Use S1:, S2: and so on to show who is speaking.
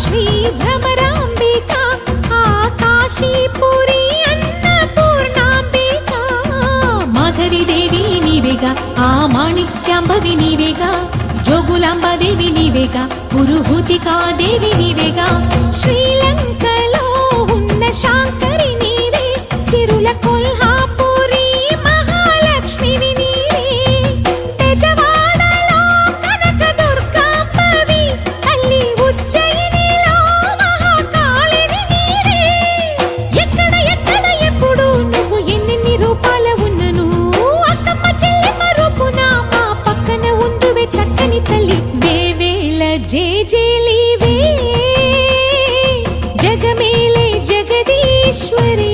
S1: శ్రీ భ్రమరాంబిక ఆకాశీపురి అన్నపూర్ణాంబిక మాధవిదేవి నీవేగా ఆ మాణిక్యాంబవి నీవేగా జోగులాంబాదేవి నీవేగా పురుహూతికాదేవి నీవేగా శ్రీలంకలో ఉన్న శాంకరి నీవే సిరుల కొల్హాపురి మహాలక్ష్మివి నీవే బెజవాడలో కనకదుర్గాంబవి తల్లి ఉజ్జయినిలో మహాకాళివి నీవే ఎక్కడ ఎక్కడ ఎప్పుడు నువ్వు ఎన్నెన్ని రూపాల ఉన్నను అక్కమ్మ చెల్లెమ్మ రూపున మా పక్కన ఉందువే చక్కని తల్లి వేవేల జేజేలివే జగమేలే జగదీశ్వరి।